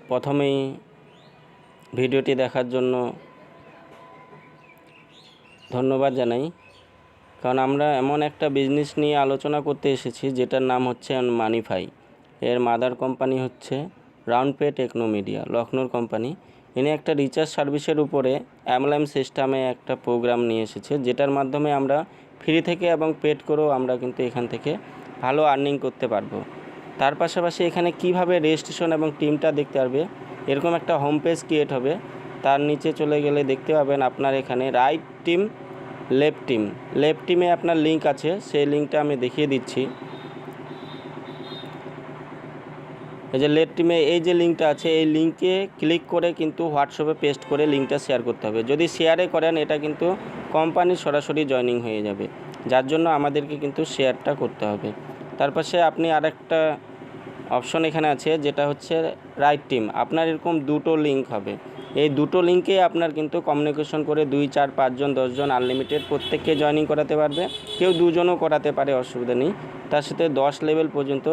প্রথমেই ভিডিওটি দেখার জন্য ধন্যবাদ জানাই, কারণ আমরা এমন একটা বিজনেস নিয়ে আলোচনা করতে এসেছি যেটার নাম হচ্ছে মানিফাই। এর মাদার কোম্পানি হচ্ছে রাউন্ডপে টেকনো মিডিয়া, লখনৌর কোম্পানি। ইনি একটা রিচার্জ সার্ভিসের উপরে অ্যামলাইম সিস্টেমে একটা প্রোগ্রাম নিয়ে এসেছে, যেটার মাধ্যমে আমরা ফ্রি থেকে এবং পেড করেও আমরা কিন্তু এখান থেকে ভালো আর্নিং করতে পারবো। তার পাশাপাশি এখানে কিভাবে রেজিস্ট্রেশন এবং টিমটা দেখতে পারবে, এরকম একটা হোম পেজ ক্রিয়েট হবে। তার নিচে চলে গেলে দেখতে পাবেন আপনার এখানে রাইট টিম, লেফট টিমে আপনার লিঙ্ক আছে, সেই লিঙ্কটা আমি দেখিয়ে দিচ্ছি। এই যে লেফট টিমে এই যে লিঙ্কটা আছে, এই লিঙ্কে ক্লিক করে কিন্তু হোয়াটসঅ্যাপে পেস্ট করে লিঙ্কটা শেয়ার করতে হবে। যদি শেয়ারে করেন এটা কিন্তু কোম্পানির সরাসরি জয়েনিং হয়ে যাবে, যার জন্য আমাদেরকে কিন্তু শেয়ারটা করতে হবে। তার পাশে আপনি আরেকটা অপশন এখানে আছে, যেটা হচ্ছে রাইট টিম। আপনার এরকম দুটো লিঙ্ক হবে, এই দুটো লিঙ্কে আপনার কিন্তু কমিউনিকেশন করে 2, 4, 5 জন 10 জন আনলিমিটেড প্রত্যেককে জয়েনিং করাতে পারবে। কেউ 2 জনও করাতে পারে, অসুবিধা নেই। তার সাথে 10 লেভেল পর্যন্ত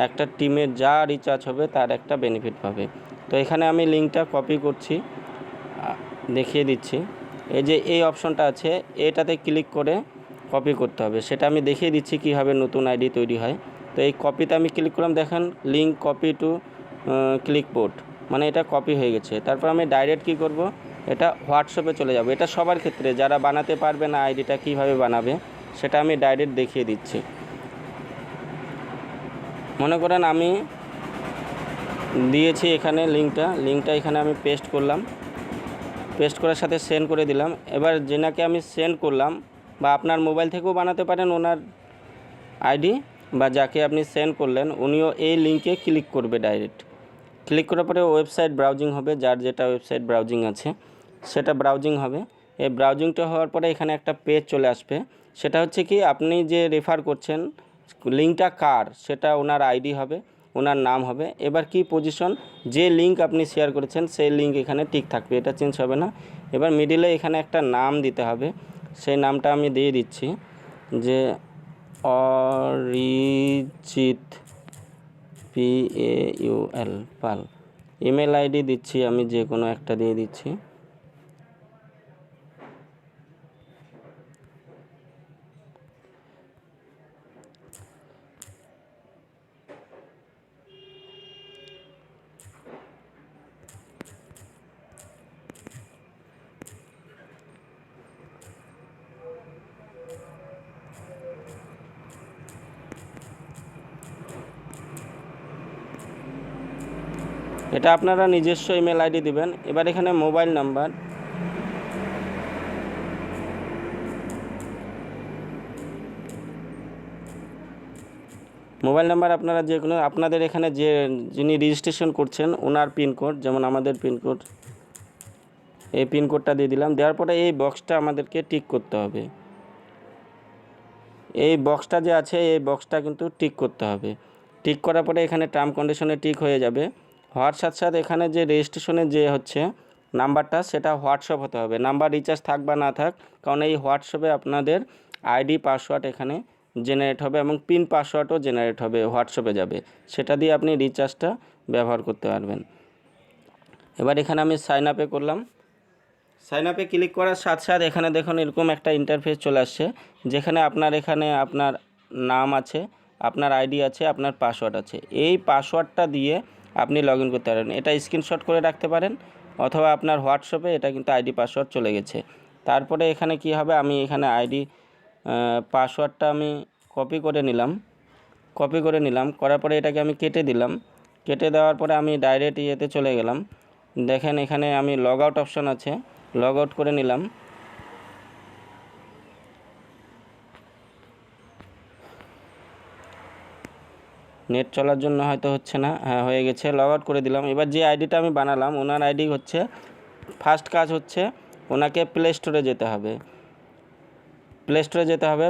একটা টিমের যা রিচার্জ হবে তার একটা বেনিফিট পাবে। তো এখানে আমি লিঙ্কটা কপি করছি, দেখিয়ে দিচ্ছি। এই যে এই অপশনটা আছে, এটাতে ক্লিক করে কপি করতে হবে, সেটা আমি দেখিয়ে দিচ্ছি কীভাবে নতুন আইডি তৈরি হয়। তো এই কপিতে আমি ক্লিক করলাম, দেখেন লিঙ্ক কপি টু ক্লিকবোর্ড, মানে এটা কপি হয়ে গেছে। তারপর আমি ডাইরেক্ট কী করব, এটা হোয়াটসঅ্যাপে চলে যাব। এটা সবার ক্ষেত্রে, যারা বানাতে পারবে না আইডিটা কীভাবে বানাবে সেটা আমি ডাইরেক্ট দেখিয়ে দিচ্ছি। মনে করেন আমি দিয়েছি এখানে লিঙ্কটা এখানে আমি পেস্ট করলাম, পেস্ট করার সাথে সেন্ড করে দিলাম। এবার যেনাকে আমি সেন্ড করলাম, বা আপনার মোবাইল থেকেও বানাতে পারেন ওনার আইডি, বা যাকে আপনি সেন্ড করলেন উনিও এই লিঙ্কে ক্লিক করবে। ডাইরেক্ট ক্লিক করার পরে ওয়েবসাইট ব্রাউজিং হবে, যার যেটা ওয়েবসাইট ব্রাউজিং আছে সেটা ব্রাউজিং হবে। এই ব্রাউজিংটা হওয়ার পরে এখানে একটা পেজ চলে আসবে, সেটা হচ্ছে কি আপনি যে রেফার করছেন লিঙ্কটা কার, সেটা ওনার আইডি হবে, ওনার নাম হবে। এবার কি পজিশন, যে লিঙ্ক আপনি শেয়ার করেছেন সেই লিঙ্ক এখানে ঠিক থাকবে, এটা চেঞ্জ হবে না। এবার মিডিলে এখানে একটা নাম দিতে হবে, সেই নামটা আমি দিয়ে দিচ্ছি যে অরিজিৎ, PAUL, পাল। ইমেল আইডি দিচ্ছি আমি যে কোনো একটা দিয়ে দিচ্ছি। এটা আপনারা নিজস্ব ইমেল আইডি দিবেন। এবার এখানে মোবাইল নাম্বার, আপনারা যে কোনো আপনাদের এখানে যিনি রেজিস্ট্রেশন করছেন ওনার পিনকোড, যেমন আমাদের পিনকোড, এই পিনকোডটা দিয়ে দিলাম। দেওয়ার পরে এই বক্সটা আমাদেরকে টিক করতে হবে। এই বক্সটা যে আছে এই বক্সটা কিন্তু টিক করতে হবে। টিক করার পরে এখানে টার্ম কন্ডিশনে টিক হয়ে যাবে। হওয়ার সাথে সাথে এখানে যে রেজিস্ট্রেশনের যে হচ্ছে নাম্বারটা, সেটা হোয়াটসঅ্যাপ হতে হবে। নাম্বার রিচার্জ থাক বা না থাক, কারণ এই হোয়াটসঅ্যাপে আপনাদের আইডি পাসওয়ার্ড এখানে জেনারেট হবে এবং পিন পাসওয়ার্ডও জেনারেট হবে, হোয়াটসঅ্যাপে যাবে, সেটা দিয়ে আপনি রিচার্জটা ব্যবহার করতে পারবেন। এবার এখানে আমি সাইন আপে করলাম। সাইন আপে ক্লিক করার সাথে সাথে এখানে দেখুন এরকম একটা ইন্টারফেস চলে আসছে, যেখানে আপনার নাম আছে, আপনার আইডি আছে, আপনার পাসওয়ার্ড আছে। এই পাসওয়ার্ডটা দিয়ে আপনি লগ ইন করতে পারেন। এটা স্ক্রিনশট করে রাখতে পারেন, অথবা আপনার হোয়াটসঅ্যাপে এটা কিন্তু আইডি পাসওয়ার্ড চলে গেছে। তারপরে এখানে কি হবে, আমি এখানে আইডি পাসওয়ার্ডটা আমি কপি করে নিলাম। করার পরে এটাকে আমি কেটে দিলাম। কেটে দেওয়ার পরে আমি ডাইরেক্ট ইয়েতে চলে গেলাম। দেখেন এখানে আমি লগ আউট অপশন আছে, লগ আউট করে নিলাম। নেট চলার জন্য হয়তো হচ্ছে না, হ্যাঁ হয়ে গেছে, লগ আউট করে দিলাম। এবার যে আইডিটা আমি বানালাম ওনার আইডি হচ্ছে, ফার্স্ট কাজ হচ্ছে ওনাকে প্লে স্টোরে যেতে হবে।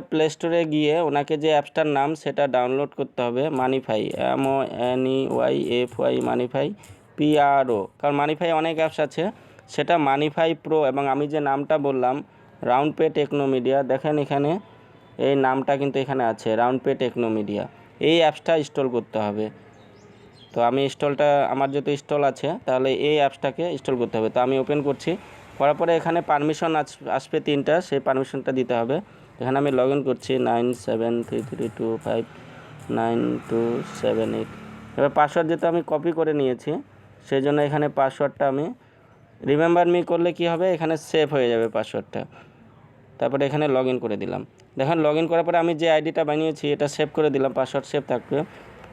প্লে স্টোরে গিয়ে ওনাকে যে অ্যাপসটার নাম সেটা ডাউনলোড করতে হবে, মানিফাই, MONEYFY, মানিফাই PRO। কারণ মানিফাই অনেক অ্যাপস আছে, সেটা মানিফাই প্রো। এবং আমি যে নামটা বললাম রাউন্ডপে টেকনো মিডিয়া, দেখেন এখানে এই নামটা কিন্তু এখানে আছে, রাউন্ডপে টেকনো মিডিয়া। এই অ্যাপসটা ইনস্টল করতে হবে। তো আমি আমার যেহেতু ইনস্টল আছে, তাহলে এই অ্যাপসটাকে ইনস্টল করতে হবে। তো আমি ওপেন করছি, করার পরে এখানে পারমিশন আসবে 3টা, সেই পারমিশনটা দিতে হবে। এখানে আমি লগ ইন করছি 9733259278। এবার পাসওয়ার্ড যেহেতু আমি কপি করে নিয়েছি, সেই জন্য এখানে পাসওয়ার্ডটা আমি রিমেম্বার মি করলে কি হবে, এখানে সেভ হয়ে যাবে পাসওয়ার্ডটা। তারপরে এখানে লগ ইন করে দিলাম। দেখেন লগ ইন করার পরে আমি যে আইডিটা বানিয়েছি এটা সেভ করে দিলাম, পাসওয়ার্ড সেভ থাকবে,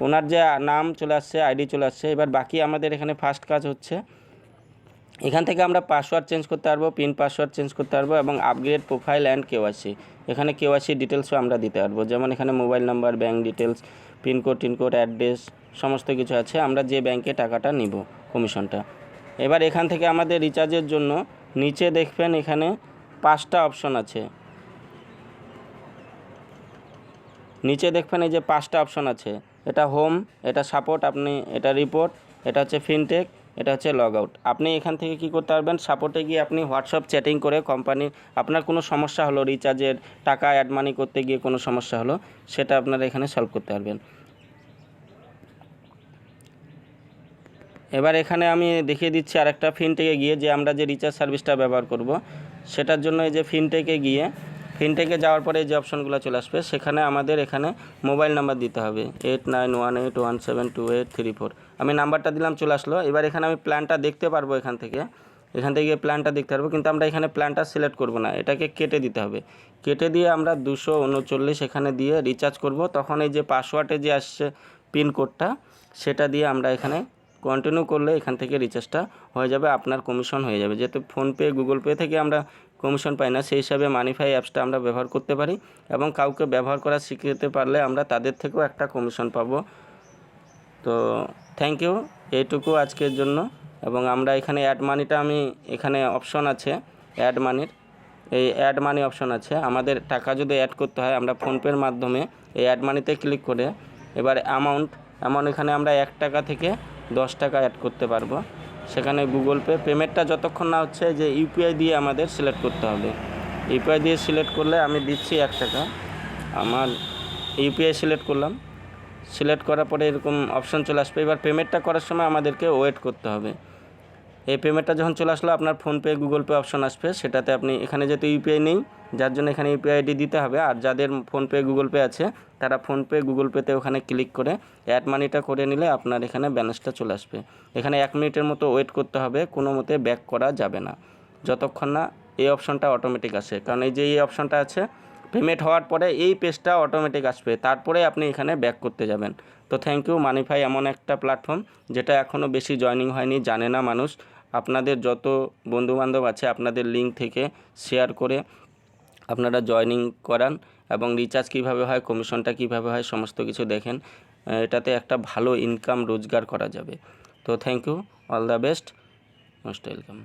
ওনার যে নাম চলে আসছে, আইডি চলে আসছে। এবার বাকি আমাদের এখানে ফার্স্ট কাজ হচ্ছে, এখান থেকে আমরা পাসওয়ার্ড চেঞ্জ করতে পারবো, পিন পাসওয়ার্ড চেঞ্জ করতে পারবো এবং আপগ্রেড প্রোফাইল অ্যান্ড কেওয়াইসি। এখানে কেওয়াইসি ডিটেলসও আমরা দিতে পারবো, যেমন এখানে mobile number, bank details, pincode টিনকোড, অ্যাড্রেস, সমস্ত কিছু আছে, আমরা যে ব্যাংকে টাকাটা নিব কমিশনটা। এবার এখান থেকে আমাদের রিচার্জের জন্য নিচে দেখবেন এখানে 5টা অপশন আছে, নিচে দেখবেন এই যে 5টা অপশন আছে। এটা হোম, এটা সাপোর্ট, এটা রিপোর্ট, এটা হচ্ছে ফিনটেক, এটা হচ্ছে লগ আউট। আপনি এখান থেকে কি করতে পারবেন, সাপোর্টে গিয়ে আপনি হোয়াটসঅ্যাপ চ্যাটিং করে আপনার কোনো সমস্যা হলো, রিচার্জের টাকা অ্যাড মানি করতে গিয়ে কোনো সমস্যা হলো, সেটা আপনারা এখানে সলভ করতে পারবেন। এবার এখানে আমি দেখিয়ে দিচ্ছি আরেকটা ফিনটেকে গিয়ে, যে আমরা যে রিচার্জ সার্ভিসটা ব্যবহার করব, সেটার জন্য এই যে ফিনটেকে যাওয়ার পরে যে অপশনগুলো চলে আসবে, সেখানে আমাদের এখানে মোবাইল নাম্বার দিতে হবে 8918172834। আমি নাম্বারটা দিলাম, চলে আসলো। এবার এখানে আমি প্ল্যানটা দেখতে পারবো, এখান থেকে প্ল্যানটা দেখতে পারবো, কিন্তু আমরা এখানে প্ল্যানটা সিলেক্ট করব না, এটাকে কেটে দিতে হবে। কেটে দিয়ে আমরা 239 এখানে দিয়ে রিচার্জ করব। তখন এই যে পাসওয়ার্ডে যে আসছে পিনকোডটা, সেটা দিয়ে আমরা এখানে কন্টিনিউ করলে এখান থেকে রিচার্জটা হয়ে যাবে, আপনার কমিশন হয়ে যাবে। যেহেতু ফোনপে, গুগল পে থেকে আমরা কমিশন পাই না, সেই হিসাবে মানিফাই অ্যাপসটা আমরা ব্যবহার করতে পারি এবং কাউকে ব্যবহার করা শিখিয়ে পারলে আমরা তাদের থেকেও একটা কমিশন পাবো। তো থ্যাংক ইউ, এইটুকু আজকের জন্য। এবং আমরা এখানে অ্যাড মানিটা, এখানে অপশন আছে অ্যাড মানির, এই অ্যাড মানি অপশন আছে। আমাদের টাকা যদি অ্যাড করতে হয়, আমরা ফোনপের মাধ্যমে এই অ্যাড মানিতে ক্লিক করে এবার অ্যামাউন্ট এখানে আমরা 1 টাকা থেকে 10 টাকা অ্যাড করতে পারবো। সেখানে গুগল পে পেমেন্টটা যতক্ষণ না হচ্ছে, যে ইউপিআই দিয়ে আমাদের সিলেক্ট করতে হবে। ইউপিআই দিয়ে সিলেক্ট করলে আমি দিচ্ছি 1 টাকা, আমার ইউপিআই সিলেক্ট করলাম। সিলেক্ট করার পরে এরকম অপশন চলে আসবে। এবার পেমেন্টটা করার সময় আমাদেরকে ওয়েট করতে হবে। এই পেমেন্টটা যখন চলে আসলো, আপনার ফোনপে, গুগল পে অপশন আসবে, সেটাতে আপনি এখানে যেহেতু ইউপিআই নেই, যার জন্য এখানে ইউপিআই আইডি দিতে হবে। আর যাদের ফোনপে, গুগল পে আছে, তারা ফোনপে, গুগল পেতে ওখানে ক্লিক করে অ্যাড মানিটা করে নিলে আপনার এখানে ব্যালেন্সটা চলে আসবে। এখানে 1 মিনিটের মতো ওয়েট করতে হবে, কোনো মতে ব্যাক করা যাবে না যতক্ষণ না এই অপশনটা অটোমেটিক আসে। কারণ এই যে এই অপশনটা আছে, পেমেন্ট হওয়ার পরে এই পেজটা অটোমেটিক আসবে, তারপরে আপনি এখানে ব্যাক করতে যাবেন। তো থ্যাংক ইউ। মানিফাই এমন একটা প্ল্যাটফর্ম যেটা এখনও বেশি জয়নিং হয়নি, জানে না মানুষ। আপনাদের যত বন্ধুবান্ধব আছে, আপনাদের লিঙ্ক থেকে শেয়ার করে আপনারা জয়নিং করান এবং রিচার্জ কীভাবে হয়, কমিশনটা কীভাবে হয়, সমস্ত কিছু দেখেন। এটাতে একটা ভালো ইনকাম রোজগার করা যাবে। তো thank you, all the best, most welcome.